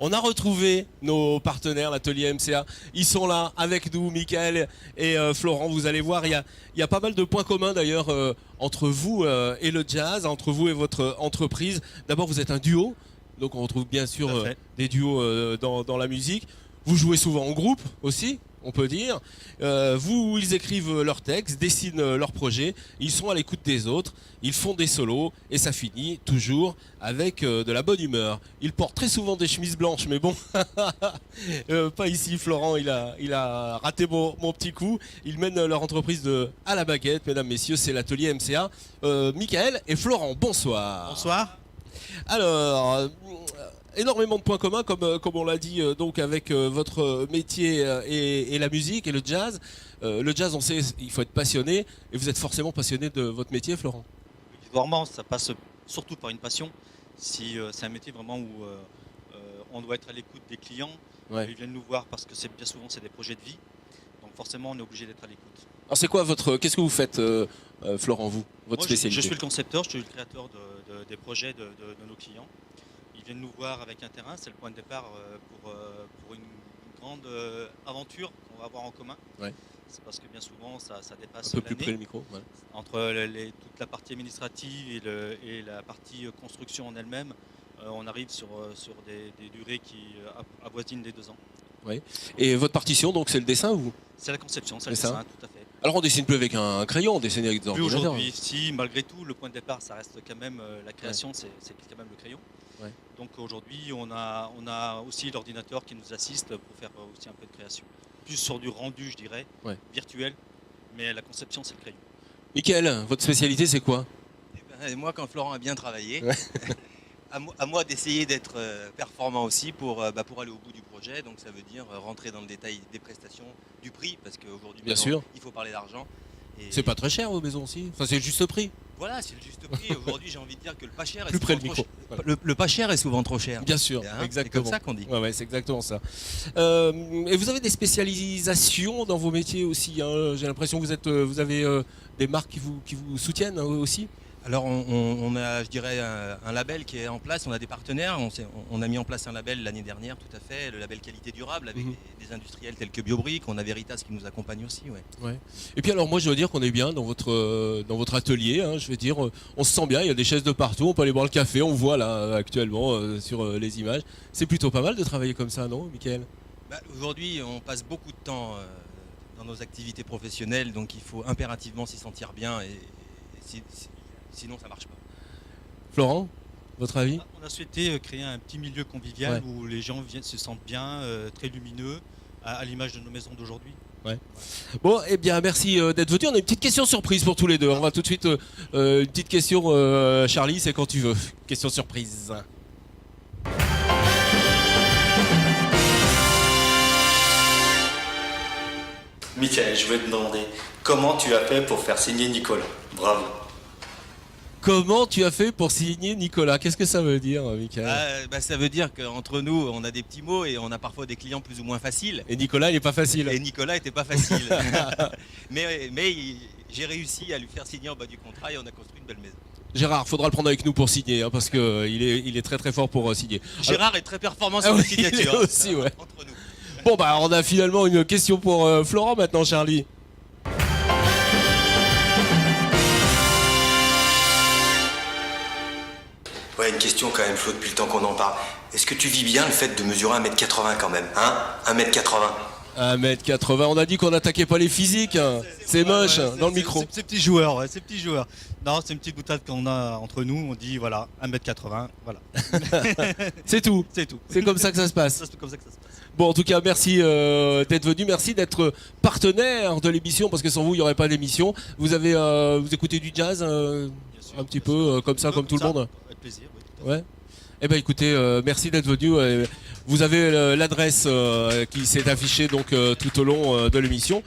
On a retrouvé nos partenaires, l'atelier MCA. Ils sont là avec nous, Michael et Florent. Vous allez voir, il y a pas mal de points communs d'ailleurs entre vous et le jazz, entre vous et votre entreprise. D'abord, vous êtes un duo, donc on retrouve bien sûr des duos dans la musique. Vous jouez souvent en groupe aussi, on peut dire. Ils écrivent leurs textes, dessinent leurs projets, ils sont à l'écoute des autres, ils font des solos et ça finit toujours avec de la bonne humeur. Ils portent très souvent des chemises blanches, mais bon, pas ici. Florent, il a raté mon petit coup. Ils mènent leur entreprise à la baguette, mesdames, messieurs, c'est l'atelier MCA. Michael et Florent, bonsoir. Bonsoir. Alors, énormément de points communs, comme on l'a dit, donc avec votre métier et la musique et le jazz. Le jazz, on sait, il faut être passionné, et vous êtes forcément passionné de votre métier, Florent. Obligatoirement, ça passe surtout par une passion. Si c'est un métier vraiment où on doit être à l'écoute des clients, ils viennent nous voir parce que bien souvent c'est des projets de vie, donc forcément on est obligé d'être à l'écoute. Alors c'est quoi qu'est-ce que vous faites, Florent, votre spécialité? Je suis le concepteur, je suis le créateur des projets de nos clients. Ils viennent nous voir avec un terrain, c'est le point de départ pour une grande aventure qu'on va avoir en commun. Ouais. C'est parce que bien souvent ça dépasse un peu plus l'année. près le micro. Ouais. Entre toute la partie administrative et la partie construction en elle-même, on arrive sur des durées qui avoisinent les 2 ans. Ouais. Et votre partition, donc c'est le dessin ou? C'est la conception, c'est le dessin, tout à fait. Alors on dessine plus avec un crayon, on dessine avec des ordinateurs. Aujourd'hui, si malgré tout, le point de départ, ça reste quand même la création, c'est quand même le crayon. Ouais. Donc aujourd'hui, on a aussi l'ordinateur qui nous assiste pour faire aussi un peu de création. Plus sur du rendu, je dirais, virtuel, mais la conception, c'est le crayon. Michael, votre spécialité, c'est quoi? Moi, quand Florent a bien travaillé, à moi d'essayer d'être performant aussi pour aller au bout du projet. Donc ça veut dire rentrer dans le détail des prestations, du prix, parce qu'aujourd'hui, il faut parler d'argent. C'est pas très cher vos maisons aussi? Enfin, c'est le juste prix. Voilà, c'est le juste prix. Aujourd'hui, j'ai envie de dire que le pas cher plus près le micro. Le pas cher est souvent trop cher. Bien sûr, exactement. C'est comme ça qu'on dit. Ouais, c'est exactement ça. Et vous avez des spécialisations dans vos métiers aussi, hein. J'ai l'impression que vous avez des marques qui vous soutiennent aussi. Alors on a, je dirais, un label qui est en place, on a des partenaires, on a mis en place un label l'année dernière, tout à fait, le label qualité durable avec des industriels tels que Biobrick, on a Veritas qui nous accompagne aussi. Ouais. Et puis alors moi je veux dire qu'on est bien dans votre atelier, hein, je veux dire, on se sent bien, il y a des chaises de partout, on peut aller boire le café, on voit là actuellement sur les images. C'est plutôt pas mal de travailler comme ça, non, Michael? Aujourd'hui on passe beaucoup de temps dans nos activités professionnelles, donc il faut impérativement s'y sentir bien sinon ça marche pas. Florent, votre avis? On a souhaité créer un petit milieu convivial où les gens se sentent bien, très lumineux, à l'image de nos maisons d'aujourd'hui. Ouais. Bon, eh bien merci d'être venu. On a une petite question surprise pour tous les deux. On va tout de suite, une petite question, Charlie, c'est quand tu veux. Question surprise. Michael, je vais te demander, comment tu as fait pour faire signer Nicolas? Bravo. Comment tu as fait pour signer Nicolas? Qu'est-ce que ça veut dire, Michael? Ça veut dire qu'entre nous, on a des petits mots et on a parfois des clients plus ou moins faciles. Et Nicolas, il n'est pas facile. Et Nicolas n'était pas facile. mais j'ai réussi à lui faire signer en bas du contrat et on a construit une belle maison. Gérard, faudra le prendre avec nous pour signer, hein, parce qu'il est très très fort pour signer. Gérard est très performant sur les signatures. Aussi, ouais. Entre nous. Bon, on a finalement une question pour Florent maintenant, Charlie. Ouais, une question quand même, Flo, depuis le temps qu'on en parle. Est-ce que tu vis bien le fait de mesurer 1m80 quand même, hein? 1m80. 1m80, on a dit qu'on n'attaquait pas les physiques, hein. C'est moche, dans le micro. Ces petits joueurs, ces petits joueurs. Non, c'est une petite boutade qu'on a entre nous, on dit voilà, 1m80, voilà. C'est tout. C'est tout. C'est comme ça que ça se passe. C'est comme ça que ça se passe. Bon, en tout cas, merci d'être venu, merci d'être partenaire de l'émission, parce que sans vous, il n'y aurait pas d'émission. Vous écoutez du jazz un petit peu comme ça, comme tout le monde? Avec plaisir, oui. Ouais. Eh bien écoutez, merci d'être venu. Vous avez l'adresse qui s'est affichée donc tout au long de l'émission.